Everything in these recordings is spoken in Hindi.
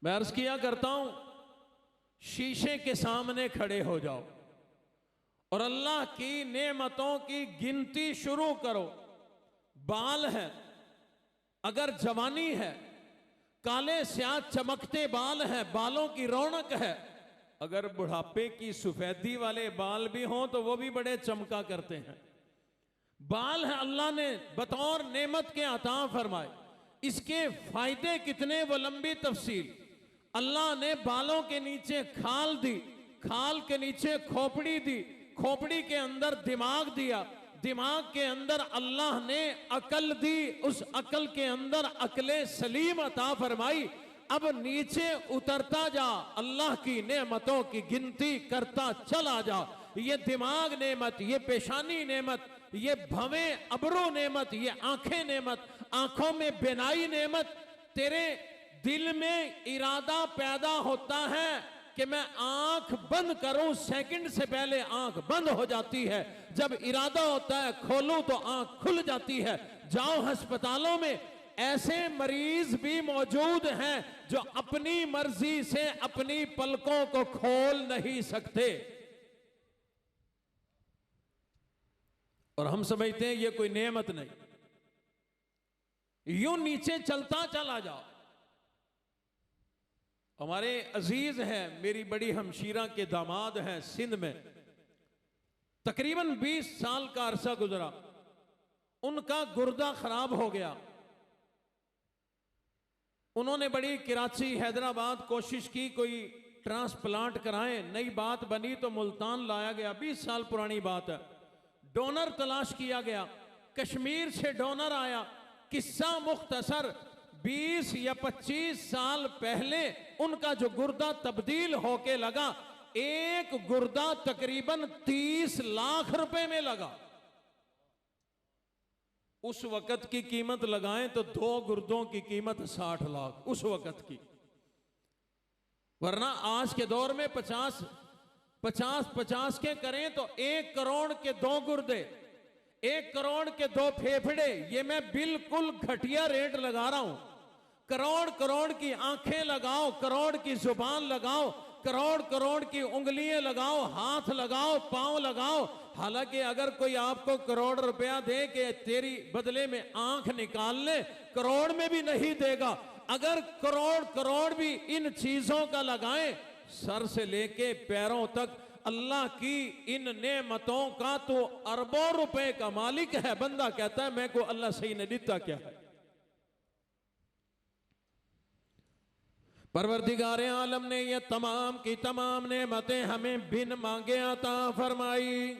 मैं अर्ज किया करता हूं, शीशे के सामने खड़े हो जाओ और अल्लाह की नेमतों की गिनती शुरू करो। बाल है, अगर जवानी है, काले स्याह चमकते बाल हैं, बालों की रौनक है। अगर बुढ़ापे की सफेदी वाले बाल भी हों तो वो भी बड़े चमका करते हैं। बाल है, अल्लाह ने बतौर नेमत के अता फरमाए। इसके फायदे कितने, वो लंबी तफसील। अल्लाह ने बालों के नीचे खाल दी, खाल के नीचे खोपड़ी दी, खोपड़ी के अंदर दिमाग दिया, दिमाग के अंदर अल्लाह ने अकल दी, उस अकल के अंदर अकले सलीम अता फरमाई। अब नीचे उतरता जा, अल्लाह की नेमतों की गिनती करता चला जा। ये दिमाग नेमत, ये पेशानी नेमत, ये भवें अबरू नेमत, ये आंखें नेमत, आंखों में बिनाई नेमत। तेरे दिल में इरादा पैदा होता है कि मैं आंख बंद करूं, सेकंड से पहले आंख बंद हो जाती है। जब इरादा होता है खोलूं तो आंख खुल जाती है। जाओ अस्पतालों में, ऐसे मरीज भी मौजूद हैं जो अपनी मर्जी से अपनी पलकों को खोल नहीं सकते, और हम समझते हैं ये कोई नेमत नहीं। यूं नीचे चलता चला जाओ। हमारे अजीज हैं, मेरी बड़ी हमशीरा के दामाद हैं, सिंध में तकरीबन 20 साल का अरसा गुजरा, उनका गुर्दा खराब हो गया। उन्होंने बड़ी कराची हैदराबाद कोशिश की कोई ट्रांसप्लांट कराएं, नई बात बनी तो मुल्तान लाया गया, 20 साल पुरानी बात है। डोनर तलाश किया गया, कश्मीर से डोनर आया। किस्सा मुख्तसर, 20 या 25 साल पहले उनका जो गुर्दा तब्दील होके लगा, एक गुर्दा तकरीबन 30 लाख रुपए में लगा। उस वक्त की कीमत लगाएं तो 2 गुर्दों की कीमत 60 लाख उस वक्त की। वरना आज के दौर में 50 के करें तो 1 करोड़ के 2 गुर्दे, 1 करोड़ के 2 फेफड़े। ये मैं बिल्कुल घटिया रेट लगा रहा हूं। करोड़ की आंखें लगाओ, करोड़ की जुबान लगाओ, करोड़ की उंगलियां लगाओ, हाथ लगाओ, पांव लगाओ। हालांकि अगर कोई आपको करोड़ रुपया दे के तेरी बदले में आंख निकाल ले, करोड़ में भी नहीं देगा। अगर करोड़ भी इन चीजों का लगाएं, सर से लेके पैरों तक, अल्लाह की इन नेमतों का तो अरबों रुपए का मालिक है। बंदा कहता है मैं को अल्लाह सही ने दिता क्या है। परवरदिगार आलम ने ये तमाम की तमाम नेमतें हमें बिन मांगे अता फरमाई,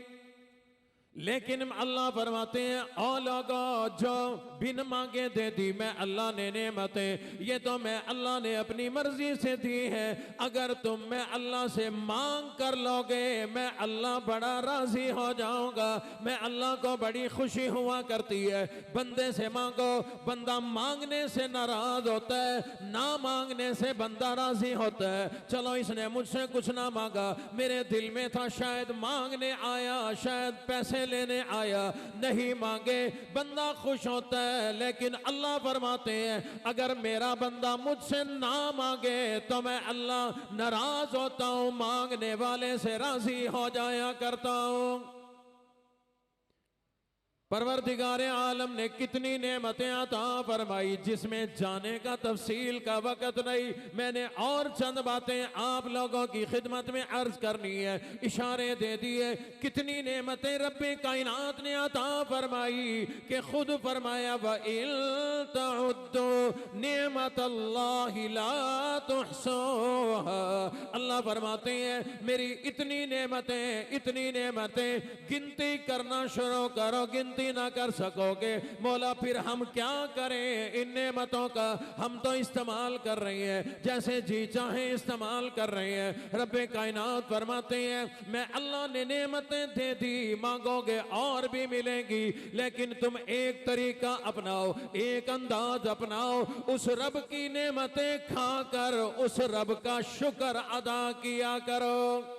लेकिन अल्लाह फरमाते हैं ओ लोगों, जो बिन मांगे दे दी मैं अल्लाह ने नेमतें, ये तो मैं अल्लाह ने अपनी मर्जी से दी है। अगर तुम मैं अल्लाह से मांग कर लोगे, मैं अल्लाह बड़ा राजी हो जाऊंगा। मैं अल्लाह को बड़ी खुशी हुआ करती है। बंदे से मांगो, बंदा मांगने से नाराज होता है, ना मांगने से बंदा राजी होता है। चलो इसने मुझसे कुछ ना मांगा, मेरे दिल में था शायद मांगने आया, शायद पैसे लेने आया, नहीं मांगे बंदा खुश होता है। लेकिन अल्लाह फरमाते हैं अगर मेरा बंदा मुझसे ना मांगे तो मैं अल्लाह नाराज होता हूं, मांगने वाले से राजी हो जाया करता हूं। परवरदिगार आलम ने कितनी नेमतें अता फरमाई, जिसमें जाने का तफसील का वक़्त नहीं। मैंने और चंद बातें आप लोगों की खिदमत में अर्ज करनी है, इशारे दे दिए। कितनी नेमतें रब्बे कायनात ने अता फरमाई कि खुद फरमाया व इल तउद्दू निअमतल्लाहि ला तुहसूहा। अल्लाह फरमाते हैं मेरी इतनी नेमतें गिनती करना शुरू करो, गिनती ना कर सकोगे। मौला फिर हम क्या करें इन नेमतों का? हम तो इस्तेमाल कर रहे हैं, जैसे जी चाहे इस्तेमाल कर रहे हैं। रब्बे कायनात फरमाते हैं मैं अल्लाह ने नेमतें दे दी, मांगोगे और भी मिलेंगी, लेकिन तुम एक तरीका अपनाओ, एक अंदाज अपनाओ, उस रब की नेमतें खाकर उस रब का शुक्र अदा किया करो।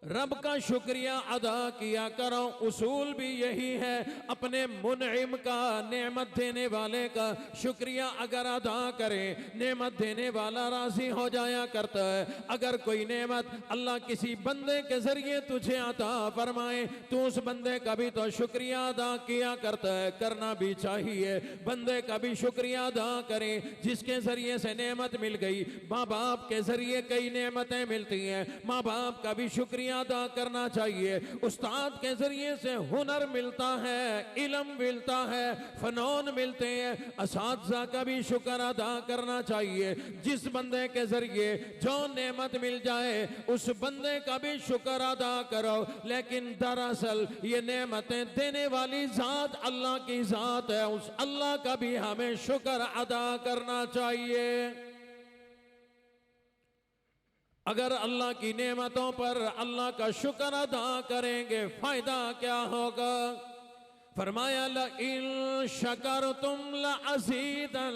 रब का शुक्रिया अदा किया करो। उसूल भी यही है, अपने मुनइम का, नेमत देने वाले का शुक्रिया अगर अदा करे, नेमत देने वाला राजी हो जाया करता है। अगर कोई नेमत अल्लाह किसी बंदे के जरिए तुझे अता फरमाए, तो उस बंदे का भी तो शुक्रिया अदा किया करता है, करना भी चाहिए। बंदे का भी शुक्रिया अदा करें जिसके जरिए से नेमत मिल गई। माँ बाप के जरिए कई नेमतें मिलती हैं, माँ बाप का भी शुक्रिया अदा करना चाहिए। उस्ताद के जरिए से हुनर मिलता है, इल्म मिलता है, फनून मिलते हैं, असातिज़ा का भी शुक्र अदा करना चाहिए। जिस बंदे के जरिए जो नेमत मिल जाए उस बंदे का भी शुक्र अदा करो। लेकिन दरअसल ये नेमतें देने वाली जात अल्लाह की जात है, उस अल्लाह का भी हमें शुक्र अदा करना चाहिए। अगर अल्लाह की नेमतों पर अल्लाह का शुक्र अदा करेंगे, फायदा क्या होगा? फरमाया लइन शकरतुम लअज़ीदन्नकुम,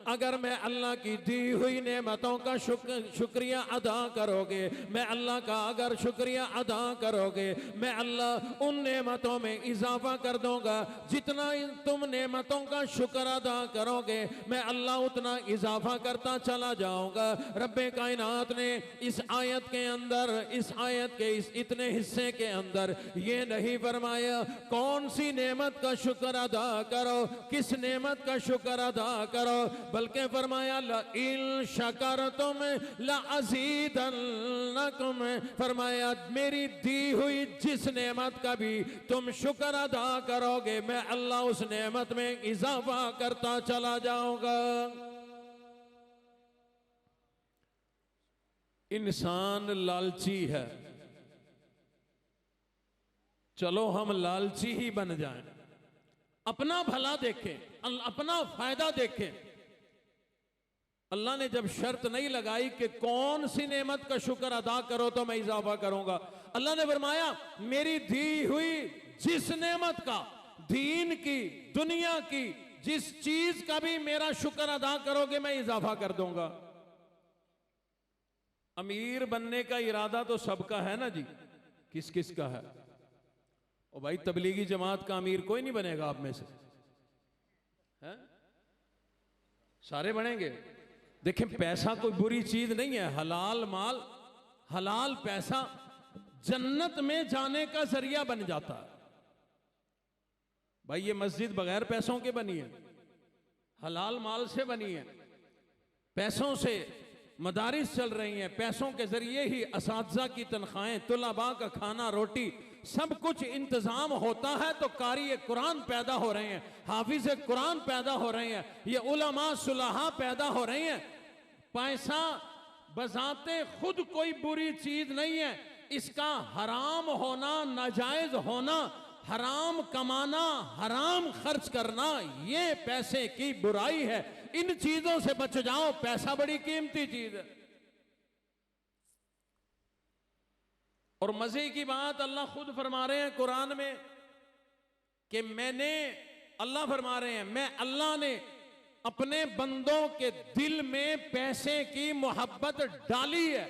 अगर मैं अल्लाह की दी हुई नेमतों का शुक्रिया अदा करोगे, मैं अल्लाह का अगर शुक्रिया अदा करोगे, मैं अल्लाह उन नेमतों में इजाफा कर दूंगा। जितना तुम नेमतों का शुक्र अदा करोगे, मैं अल्लाह उतना इजाफा करता चला जाऊंगा। रब्बे कायनात ने इस आयत के अंदर, इस आयत के इस इतने हिस्से के अंदर ये नहीं फरमाया कौन सी नेमत का शुक्र अदा करो, किस नेमत का शुक्र अदा करो, बल्कि फरमाया लइन शकरतुम लअज़ीदन्नकुम, फरमाया मेरी दी हुई जिस नेमत का भी तुम शुक्र अदा करोगे, मैं अल्लाह उस नेमत में इजाफा करता चला जाऊंगा। इंसान लालची है, चलो हम लालची ही बन जाएं, अपना भला देखें, अपना फायदा देखें। अल्लाह ने जब शर्त नहीं लगाई कि कौन सी नेमत का शुक्र अदा करो तो मैं इजाफा करूंगा, अल्लाह ने फरमाया मेरी दी हुई जिस नेमत का, दीन की, दुनिया की जिस चीज का भी मेरा शुक्र अदा करोगे मैं इजाफा कर दूंगा। अमीर बनने का इरादा तो सबका है ना जी, किस किस का है? ओ भाई तबलीगी जमात का अमीर कोई नहीं बनेगा आप में से, है? सारे बनेंगे। देखें पैसा कोई बुरी चीज नहीं है, हलाल माल, हलाल पैसा जन्नत में जाने का जरिया बन जाता है। भाई ये मस्जिद बगैर पैसों के बनी है, हलाल माल से बनी है, पैसों से मदारिस चल रही हैं, पैसों के जरिए ही असातिज़ा की तनख्वाहें, तुलबा का खाना रोटी सब कुछ इंतजाम होता है। तो कारी कुरान पैदा हो रहे हैं, हाफिज कुरान पैदा हो रहे हैं, ये उलमा सुलहा पैदा हो रहे हैं। पैसा बजाते खुद कोई बुरी चीज नहीं है, इसका हराम होना, नाजायज होना, हराम कमाना, हराम खर्च करना, ये पैसे की बुराई है। इन चीजों से बच जाओ, पैसा बड़ी कीमती चीज है। और मजे की बात अल्लाह खुद फरमा रहे हैं कुरान में कि मैंने, अल्लाह फरमा रहे हैं मैं अल्लाह ने अपने बंदों के दिल में पैसे की मोहब्बत डाली है।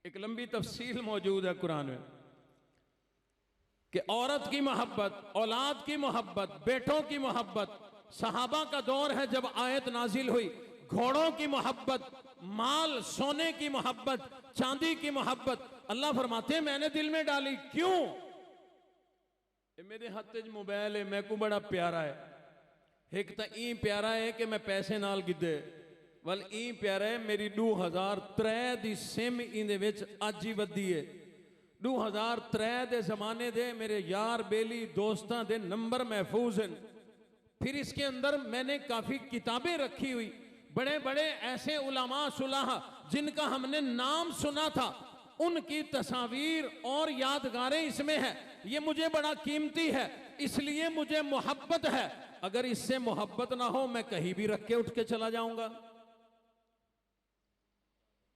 एक लंबी तफसील मौजूद है कुरान में कि औरत की मोहब्बत, औलाद की मोहब्बत, बेटों की मोहब्बत, सहाबा का दौर है जब आयत नाजिल हुई, घोड़ों की मोहब्बत, माल सोने की मोहब्बत, चांदी की मोहब्बत, अल्लाह फरमाते हैं मैंने दिल में डाली। क्यों? मेरे हाथ च मोबाइल है, मैं को बड़ा प्यारा है, एक तो ई प्यारा है कि मैं पैसे नाल गिद्धे वल ई प्यारा है मेरी 2003 दी सिम इंदे विच अज ही वधी है। 2003 दे जमाने दे मेरे यार बेली दोस्तां दे नंबर महफूज हैं। फिर इसके अंदर मैंने काफी किताबें रखी हुई, बड़े बड़े ऐसे उलमा सुलहा जिनका हमने नाम सुना था, उनकी तस्वीर और यादगारें इसमें है। ये मुझे बड़ा कीमती है, इसलिए मुझे मोहब्बत है। अगर इससे मोहब्बत ना हो मैं कहीं भी रख के उठ के चला जाऊंगा।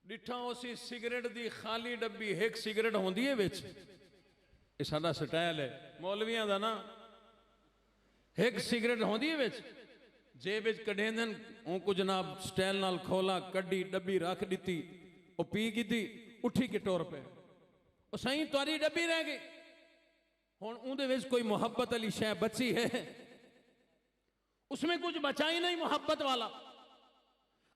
डिठा उसी सिगरेट दी खाली डब्बी, एक सिगरेट होंदी है विच, ये साडा स्टाइल है मौलवियां दा ना, एक सिगरेट होंदी है विच, जेब विच कढेंदन उनको जनाब स्टाइल नाल खोला, कड्डी डब्बी रख दी, ओ पी की उठी के टोर पे सही तुहारी डब्बी रह गई। हुण उहदे विच कोई मुहब्बत वाली शै बची है? उसमें कुछ बचा ही नहीं मोहब्बत वाला।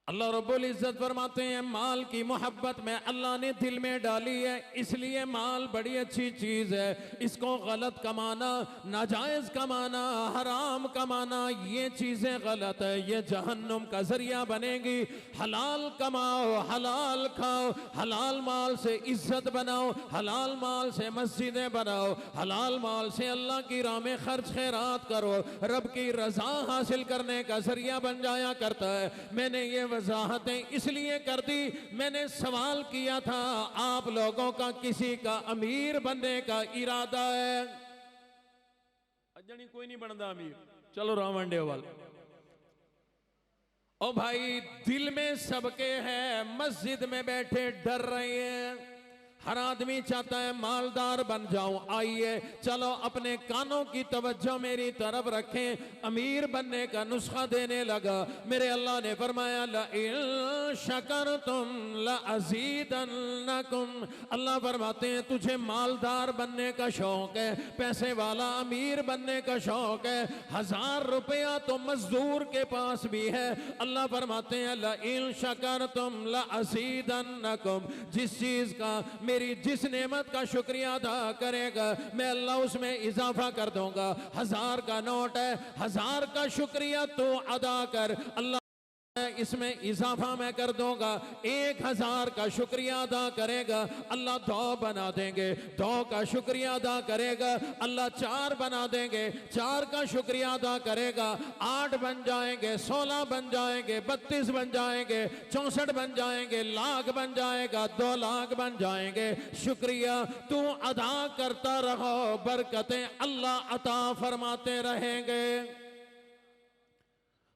अल्लाह रब्बुल इज्जत फरमाते हैं माल की मोहब्बत में अल्लाह ने दिल में डाली है, इसलिए माल बड़ी अच्छी चीज है। इसको गलत कमाना, नाजायज कमाना, हराम कमाना, ये चीजें गलत है, ये जहन्नुम का जरिया बनेगी। हलाल कमाओ, हलाल खाओ, हलाल माल से इज्जत बनाओ, हलाल माल से मस्जिदें बनाओ, हलाल माल से अल्लाह की राह में खर्च खैरात करो, रब की रजा हासिल करने का जरिया बन जाया करता है। मैंने ये वजाहतें इसलिए कर दी, मैंने सवाल किया था आप लोगों का किसी का अमीर बनने का इरादा है? अजनी कोई नहीं बनता अमीर, चलो रावंडे वाल। ओ भाई दिल में सबके है, मस्जिद में बैठे डर रहे हैं। हर आदमी चाहता है मालदार बन जाऊं। आइए चलो अपने कानों की तवज्जो मेरी तरफ रखें। अमीर बनने का नुस्खा देने लगा। मेरे अल्लाह ने फरमाया ला इन शकरतुम ला अज़ीदन्नकुम। अल्लाह फरमाते हैं तुझे मालदार बनने का शौक है, पैसे वाला अमीर बनने का शौक है, 1000 रुपया तो मजदूर के पास भी है। अल्लाह फरमाते हैं ला इन शकरतुम ला अज़ीदन्नकुम। जिस चीज का मेरी जिस नेमत का शुक्रिया अदा करेगा मैं अल्लाह उसमें इजाफा कर दूंगा। 1000 का नोट है, 1000 का शुक्रिया तो अदा कर, अल्लाह इसमें इजाफा मैं कर दूंगा। 1000 का शुक्रिया अदा करेगा अल्लाह 2 बना देंगे, 2 का शुक्रिया अदा करेगा अल्लाह 4 बना देंगे, 4 का शुक्रिया अदा करेगा 8 बन जाएंगे, 16 बन जाएंगे, 32 बन जाएंगे, 64 बन जाएंगे, लाख बन जाएगा, 2 लाख बन जाएंगे। शुक्रिया तू अदा करता रहो, बरकतें अल्लाह अता फरमाते रहेंगे।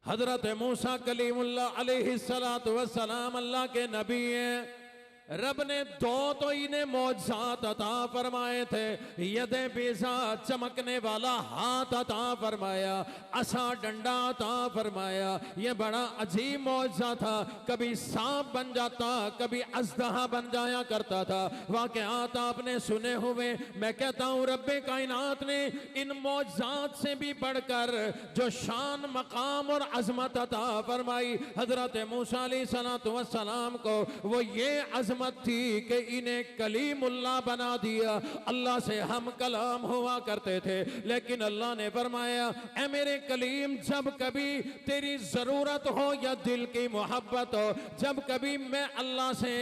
हजरत मूसा कलीमुल्लाह अलैहिस्सलातु वस्सलाम अल्लाह के नबी हैं। रब ने 2 तो इन्हें मौजज़ात अता फरमाए थे। यदे बेजा चमकने वाला हाथ अता फरमाया, असा डंडा अता फरमाया। ये बड़ा अजीब मौजज़ा था। कभी सांप बन जाता, कभी अज़दहा बन जाया करता था। वाक़यात आपने सुने हुए। मैं कहता हूँ रब्बे कायनात ने इन मौजज़ात से भी बढ़कर जो शान मकाम और अजमत अता फरमाई हजरत मूसा अलैहिस्सलातु वस्सलाम को, वो ये अजमत थी कि इन्हें कलीमुल्लाह बना दिया। अल्लाह से हम कलाम हुआ करते थे, लेकिन अल्लाह ने फरमाया ऐ मेरे कलीम जब कभी तेरी जरूरत हो या दिल की मोहब्बत हो, जब कभी मैं अल्लाह से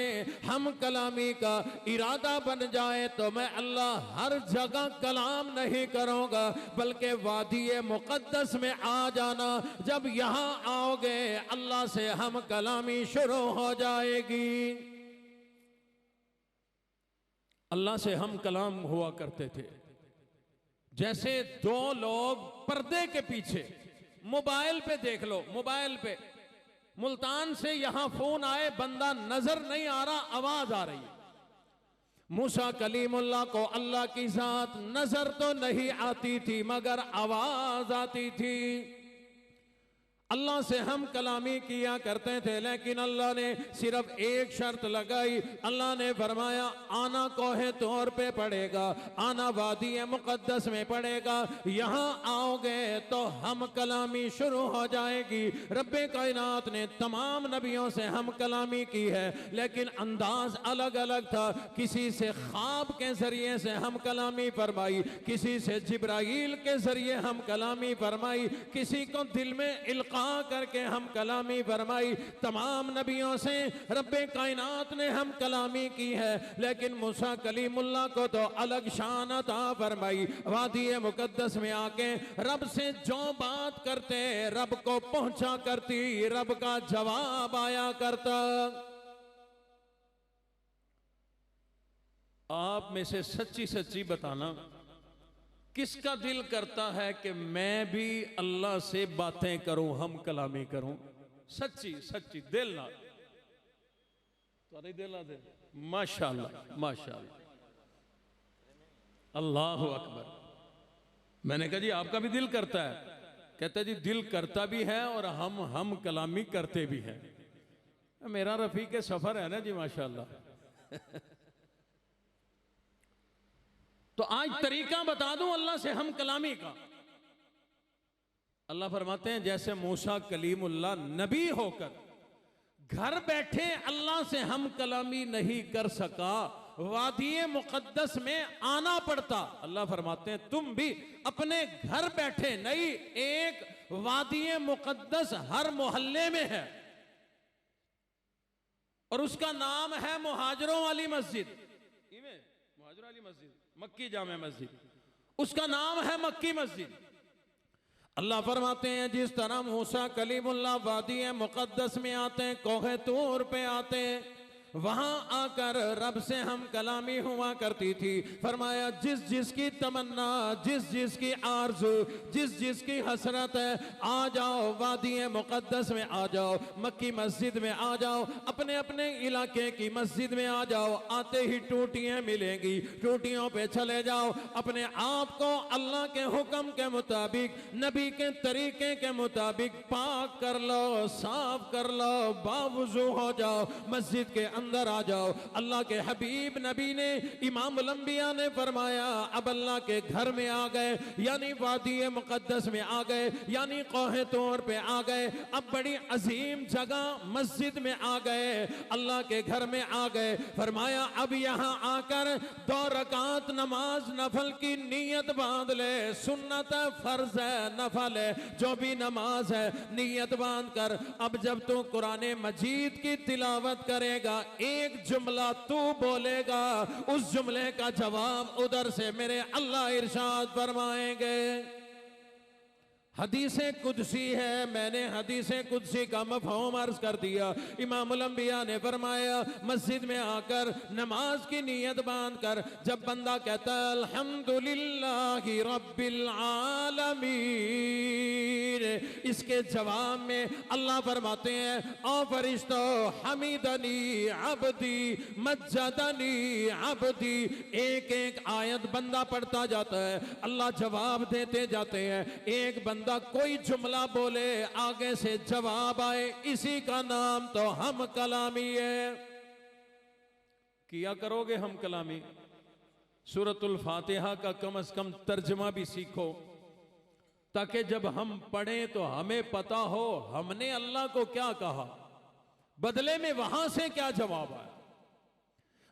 हम कलामी का इरादा बन जाए तो मैं अल्लाह हर जगह कलाम नहीं करूंगा, बल्कि वादी मुकद्दस में आ जाना। जब यहां आओगे अल्लाह से हम कलामी शुरू हो जाएगी। अल्लाह से हम कलाम हुआ करते थे। जैसे 2 लोग पर्दे के पीछे, मोबाइल पे देख लो, मोबाइल पे मुल्तान से यहां फोन आए, बंदा नजर नहीं आ रहा, आवाज आ रही है। मूसा कलीमुल्लाह को अल्लाह की जात नजर तो नहीं आती थी मगर आवाज आती थी। अल्लाह से हम कलामी किया करते थे, लेकिन अल्लाह ने सिर्फ एक शर्त लगाई। अल्लाह ने फरमाया आना कोहे तौर पे पड़ेगा, आना वादी मुकद्दस में पड़ेगा। यहाँ आओगे तो हम कलामी शुरू हो जाएगी। रब्बे कायनात ने तमाम नबियों से हम कलामी की है, लेकिन अंदाज अलग अलग था। किसी से ख्वाब के जरिए से हम कलामी फरमाई, किसी से जिब्राइल के जरिए हम कलामी फरमाई, किसी को दिल में इल्का करके हम कलामी फरमाई। तमाम नबियों से रब्बे कायनात ने हम कलामी की है, लेकिन मूसा कलीमुल्लाह को तो अलग शान अता फरमाई। वादी मुकद्दस में आके रब से जो बात करते रब को पहुंचा करती, रब का जवाब आया करता। आप में से सच्ची सच्ची बताना, किसका दिल करता है कि मैं भी अल्लाह से बातें करूं, हम कलामी करूं? सच्ची सच्ची दिल ना, तुम्हारे दिल ना दे। माशाअल्लाह माशाअल्लाह, अल्लाह अकबर। मैंने कहा जी आपका भी दिल करता है? कहता जी दिल करता भी है और हम कलामी करते भी हैं। मेरा रफीक सफर है ना जी, माशाअल्लाह। तो आज तरीका बता दूं अल्लाह से हम कलामी का। अल्लाह फरमाते हैं जैसे मूसा कलीमुल्लाह नबी होकर घर बैठे अल्लाह से हम कलामी नहीं कर सका, वादिये मुकद्दस में आना पड़ता। अल्लाह फरमाते हैं तुम भी अपने घर बैठे नहीं, एक वादिये मुकद्दस हर मोहल्ले में है और उसका नाम है मुहाजिरों वाली मस्जिद। मुहाजिरों वाली मस्जिद मक्की जामे मस्जिद, उसका नाम है मक्की मस्जिद। अल्लाह फरमाते हैं जिस तरह मूसा कलीमुल्लाह वादी मुकद्दस में आते हैं, कोहे तूर पे आते हैं, वहां आकर रब से हम कलामी हुआ करती थी। फरमाया जिस जिसकी तमन्ना, जिस जिसकी आरज़ू, जिस जिसकी हसरत है, आ जाओ वादी मुकद्दस में आ जाओ, मक्की मस्जिद में आ जाओ, अपने अपने इलाके की मस्जिद में आ जाओ। आते ही टूटियां मिलेंगी, टूटियों पे चले जाओ, अपने आप को अल्लाह के हुक्म के मुताबिक, नबी के तरीके के मुताबिक पाक कर लो, साफ कर लो, बावुज़ू हो जाओ, मस्जिद के अंदर आ जाओ। अल्लाह के हबीब नबी ने, इमाम लंबिया ने फरमाया अब अल्लाह के घर में आ गए, यानी वादी मुकद्दस में आ गए, यानी कोहे तौर पे आ गए, अब बड़ी अजीम जगह मस्जिद में आ गए, अल्लाह के घर में आ गए। फरमाया अब यहाँ आकर 2 रकात नमाज नफल की नीयत बांध ले, सुन्नत है, फर्ज है, नफल है, जो भी नमाज है नीयत बांध कर। अब जब तू कुरान मजीद की तिलावत करेगा, एक जुमला तू बोलेगा, उस जुमले का जवाब उधर से मेरे अल्लाह इरशाद फरमाएंगे। हदीसे कुदसी है, मैंने हदीसे कुदसी का मफ़हूम अर्ज कर दिया। इमामुल अंबिया ने फरमाया मस्जिद में आकर नमाज की नीयत बांध कर जब बंदा कहता है अल्हम्दुलिल्लाहि रब्बिल आलमीन, इसके जवाब में अल्लाह फरमाते हैं ओ फरिश्तो हमीदनी अब्दी मज्जदनी अब्दी। एक एक आयत बंदा पढ़ता जाता है, अल्लाह जवाब देते जाते हैं। एक बंदा कोई जुमला बोले, आगे से जवाब आए, इसी का नाम तो हम कलामी है। किया करोगे हम कलामी? सूरतुल फातिहा का कम से कम तर्जमा भी सीखो, ताकि जब हम पढ़ें तो हमें पता हो हमने अल्लाह को क्या कहा, बदले में वहां से क्या जवाब आया।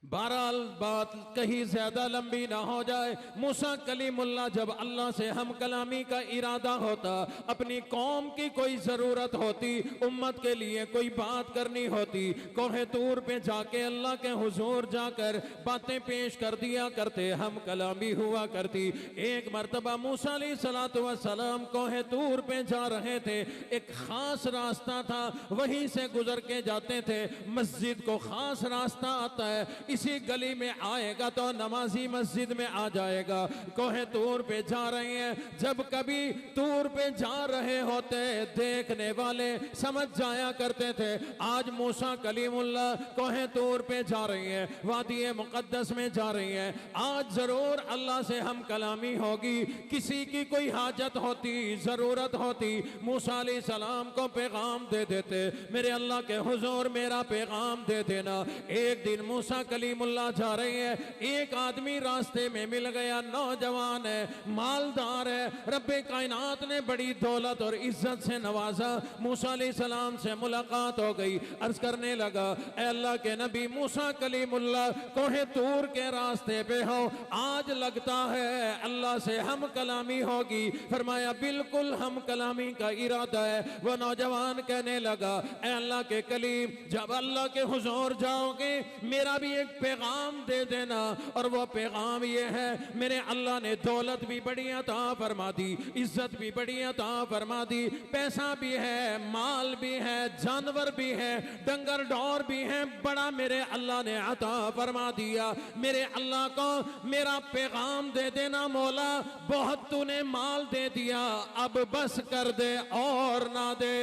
बहरहाल बात कहीं ज्यादा लंबी ना हो जाए। मूसा कलीमुल्लाह जब अल्लाह से हम कलामी का इरादा होता, अपनी कौम की कोई जरूरत होती, उम्मत के लिए कोई बात करनी होती, कोहे तूर पे जाके अल्लाह के हुजूर जाकर बातें पेश कर दिया करते, हम कलामी हुआ करती। एक मर्तबा मूसा अलैहिस्सलातु वस्सलाम कोहे तूर पे जा रहे थे, एक खास रास्ता था, वहीं से गुजर के जाते थे। मस्जिद को खास रास्ता आता है, इसी गली में आएगा तो नमाजी मस्जिद में आ जाएगा। कोहे तूर पे जा रहे हैं, जब कभी तूर पे जा रहे होते देखने वाले समझ जाया करते थे आज मूसा कलीमुल्लाह कोहे तूर पे जा रही हैं, वादी मुकद्दस में जा रही हैं, आज जरूर अल्लाह से हम कलामी होगी। किसी की कोई हाजत होती, जरूरत होती, मूसा अलैहिस्सलाम को पैगाम दे देते, मेरे अल्लाह के हुजूर मेरा पैगाम दे देना। एक दिन मूसा कलीमुल्लाह जा रहे हैं, एक आदमी रास्ते में मिल गया, नौजवान है, मालदार है, रब्बे कायनात ने बड़ी दौलत और इज्जत से नवाजा। मूसा अलैहिस्सलाम से मुलाकात हो गई, अर्ज करने लगा ऐ अल्लाह के नबी मूसा कलीमुल्लाह कोहे तूर के रास्ते पे हो, आज लगता है अल्लाह से हम कलामी होगी। फरमाया बिल्कुल हम कलामी का इरादा है। वो नौजवान कहने लगा ऐ अल्लाह के कलीम, जब अल्लाह के हुजूर जाओगे मेरा भी एक पैगाम दे देना, और वो पैगाम ये है मेरे अल्लाह ने दौलत भी बड़ी अता फरमा दी, इज्जत भी बड़ी अता फरमा दी, पैसा भी है, माल भी है, जानवर भी है, डंगर डौर भी है, बड़ा मेरे अल्लाह ने अता फरमा दिया। मेरे अल्लाह को मेरा पैगाम दे देना मौला, बहुत तूने माल दे दिया, अब बस कर दे और ना दे।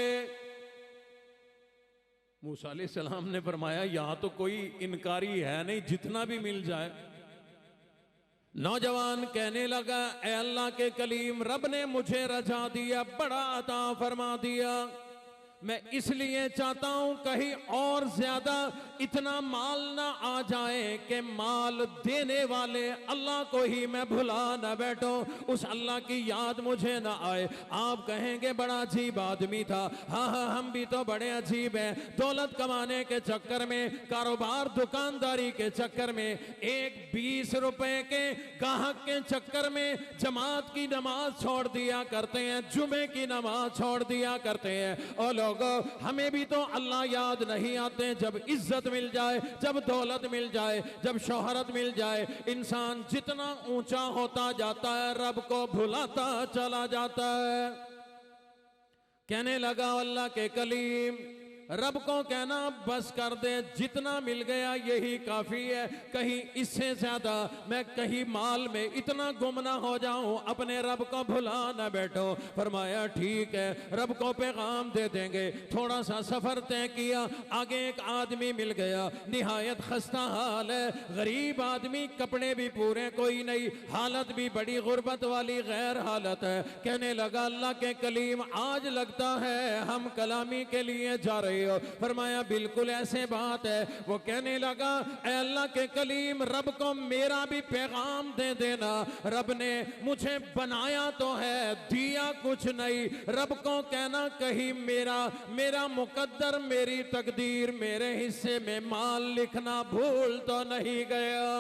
मूसा अलैहिस्सलाम ने फरमाया यहां तो कोई इनकारी है नहीं, जितना भी मिल जाए। नौजवान कहने लगा ऐ अल्लाह के कलीम, रब ने मुझे रजा दिया, बड़ा अता फरमा दिया। मैं इसलिए चाहता हूं कहीं और ज्यादा इतना माल ना आ जाए कि माल देने वाले अल्लाह को ही मैं भुला ना बैठो, उस अल्लाह की याद मुझे ना आए। आप कहेंगे बड़ा अजीब आदमी था। हाँ हाँ, हम भी तो बड़े अजीब हैं। दौलत कमाने के चक्कर में, कारोबार दुकानदारी के चक्कर में, एक 20 रुपए के गाहक के चक्कर में जमात की नमाज छोड़ दिया करते हैं, जुमे की नमाज छोड़ दिया करते हैं। और लोगों, हमें भी तो अल्लाह याद नहीं आते। जब इज्जत मिल जाए, जब दौलत मिल जाए, जब शोहरत मिल जाए, इंसान जितना ऊंचा होता जाता है रब को भुलाता चला जाता है। कहने लगा अल्लाह के कलीम, रब को कहना बस कर दे, जितना मिल गया यही काफी है, कहीं इससे ज्यादा मैं कहीं माल में इतना गुम ना हो जाऊं, अपने रब को भुला ना बैठो। फरमाया ठीक है, रब को पैगाम दे देंगे। थोड़ा सा सफर तय किया, आगे एक आदमी मिल गया, निहायत खस्ता हाल है, गरीब आदमी, कपड़े भी पूरे कोई नहीं, हालत भी बड़ी गुर्बत वाली गैर हालत है। कहने लगा अल्लाह के कलीम, आज लगता है हम कलामी के लिए जा रहे। फरमाया बिल्कुल ऐसे बात है। वो कहने लगा ऐ अल्लाह के कलीम, रब को मेरा भी पैगाम दे देना। रब ने मुझे बनाया तो है, दिया कुछ नहीं। रब को कहना कहीं मेरा मुकद्दर, मेरी तकदीर, मेरे हिस्से में माल लिखना भूल तो नहीं गया।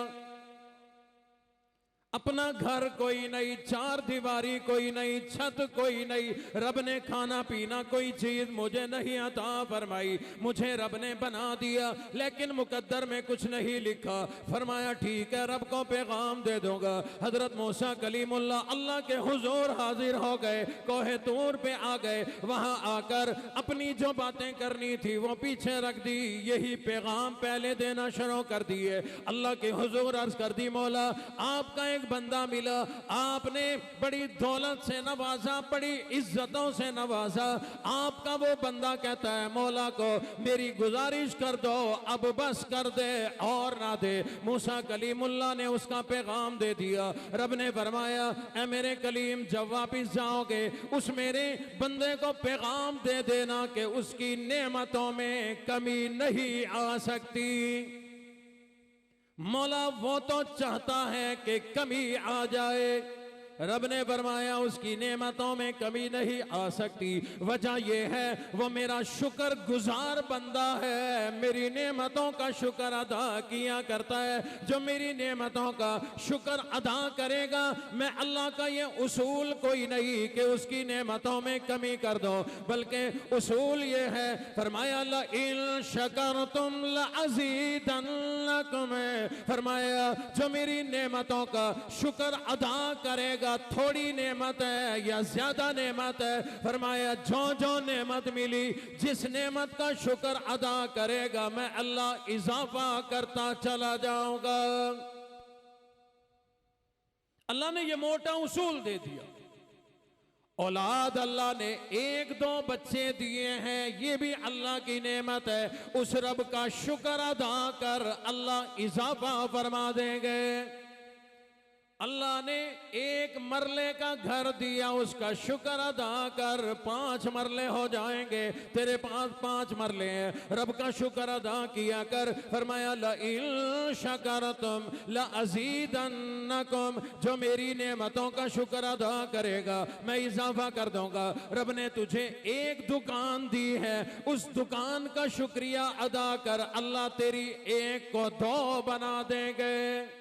अपना घर कोई नहीं, चार दीवारी कोई नहीं, छत कोई नहीं, रब ने खाना पीना कोई चीज मुझे नहीं अता फरमाई। मुझे रब ने बना दिया लेकिन मुकद्दर में कुछ नहीं लिखा। फरमाया ठीक है, रब को पैगाम दे दूंगा। हजरत मूसा कलीमुल्लाह अल्लाह के हुजूर हाजिर हो गए, कोहे तूर पे आ गए। वहां आकर अपनी जो बातें करनी थी वो पीछे रख दी, यही पैगाम पहले देना शुरू कर दिए। अल्लाह के हुजूर अर्ज कर दी, मौला आपका एक बंदा मिला, आपने बड़ी दौलत से नवाजा, बड़ी इज्जतों से नवाजा। आपका वो बंदा कहता है मौला को मेरी गुजारिश कर दो, अब बस कर दे और ना दे। मूसा कलीमुल्लाह ने उसका पैगाम दे दिया। रब ने फरमाया ऐ मेरे कलीम, जब वापिस जाओगे उस मेरे बंदे को पैगाम दे देना कि उसकी नेमतों में कमी नहीं आ सकती। मौला वो तो चाहता है कि कमी आ जाए। रब ने फरमाया उसकी नेमतों में कमी नहीं आ सकती। वजह यह है वो मेरा शुक्र गुजार बंदा है, मेरी नेमतों का शुक्र अदा किया करता है। जो मेरी नेमतों का शुक्र अदा करेगा, मैं अल्लाह का ये उसूल कोई नहीं कि उसकी नेमतों में कमी कर दो, बल्कि उसूल ये है, फरमाया ला इन शकरतुम लअज़ीदन्नकुम, फरमाया जो मेरी नेमतों का शुक्र अदा करेगा, थोड़ी नेमत है या ज्यादा नेमत है, फरमाया जो जो नेमत मिली, जिस नेमत का शुक्र अदा करेगा मैं अल्लाह इजाफा करता चला जाऊंगा। अल्लाह ने यह मोटा उसूल दे दिया। औलाद अल्लाह ने एक दो बच्चे दिए हैं, ये भी अल्लाह की नेमत है। उस रब का शुक्र अदा कर, अल्लाह इजाफा फरमा देंगे। अल्लाह ने एक मरले का घर दिया, उसका शुक्र अदा कर, 5 मरले हो जाएंगे। तेरे पास 5 मरले हैं, रब का शुक्र अदा किया कर। फरमाया ला इन शकरतुम लअज़ीदन्नकुम, जो मेरी नेमतों का शुक्र अदा करेगा मैं इजाफा कर दूंगा। रब ने तुझे एक दुकान दी है, उस दुकान का शुक्रिया अदा कर, अल्लाह तेरी एक को 2 बना देंगे।